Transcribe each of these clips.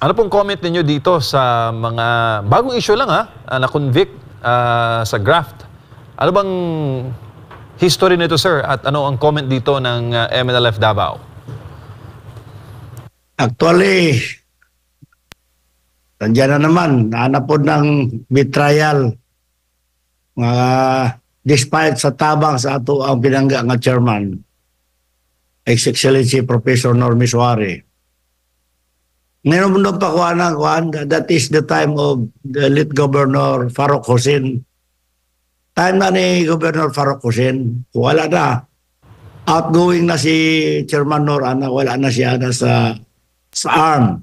Ano pong comment ninyo dito sa mga bagong issue lang na-convict sa graft? Ano bang history nito, sir? At ano ang comment dito ng MNLF Davao? Actually, nandiyan na naman, naanapod ng betrayal. Despite sa tabang sa ato ang pinangga nga chairman, His Excellency Professor Normie Suare. Ngayon mo pa kuhan, that is the time of the late Governor Farouk Hussein. Time na ni Governor Farouk Hussein, wala na. Outgoing na si Chairman Nor, wala na siya na sa ARM.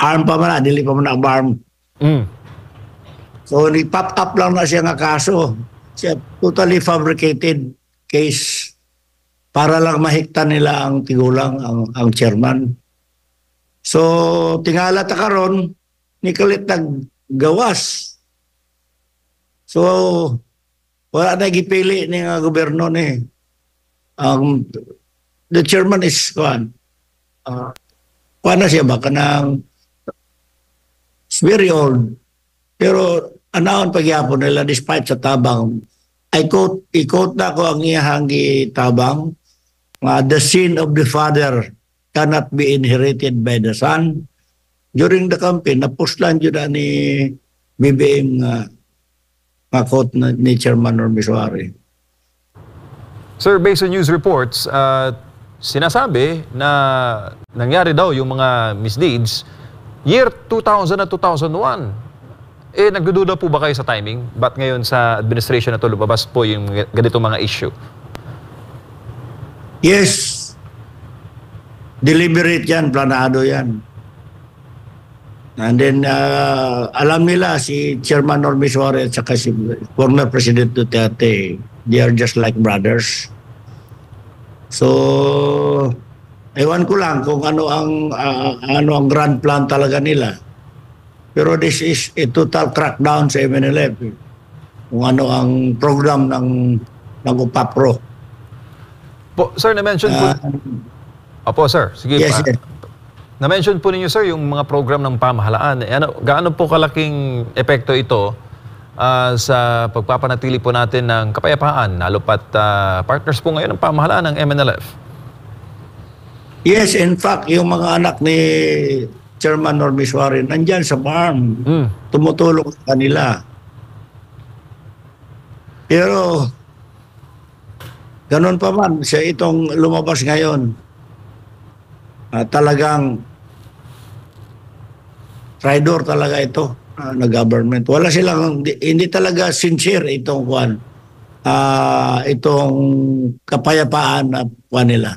ARM pa man na, dili pa man na ARM. So, ni-pop up lang na siya nga kaso. Siya totally fabricated case para lang mahikta nila ang tigulang, ang chairman. So, tingala ta karon ni kalit naggawas. So, wala na gipili ni nga gobyerno ni. The chairman is kuan na siya ba kanang very old. Pero anaon pagyapon nila despite sa tabang. I-quote na ko ang iyahang tabang. The sin of the father cannot be inherited by the son. During the campaign, napuslan yun na ni BBM nga quote ni Chairman Normie Suare. Sir, based on news reports, sinasabi na nangyari daw yung mga misdeeds year 2000 at 2001. Nagdududa po ba kayo sa timing? Ba't ngayon sa administration na ito lumabas po yung ganito mga issue? Yes. Deliberate yan, planado yan. And then, alam nila si Chairman Normie Suare at saka si former President Duterte, they are just like brothers. So, ewan ko lang kung ano ang grand plan talaga nila. Pero this is a total crackdown sa MNLF. Kung ano ang program ng UPAPRO. Sir, na-mention po... Opo, sir. Sige yes, pa. yes. Na-mention po ninyo, sir, yung mga program ng pamahalaan. Gaano po kalaking epekto ito sa pagpapanatili po natin ng kapayapaan, lalo pat partners po ngayon ng pamahalaan ng MNLF? Yes, in fact, yung mga anak ni Chairman Normie Suare nandyan sa farm. Tumutulong sa kanila. Pero, ganun pa man, siya itong lumabas ngayon. Talagang traidor talaga ito na government. Wala silang, hindi talaga sincere itong itong kapayapaan na nila.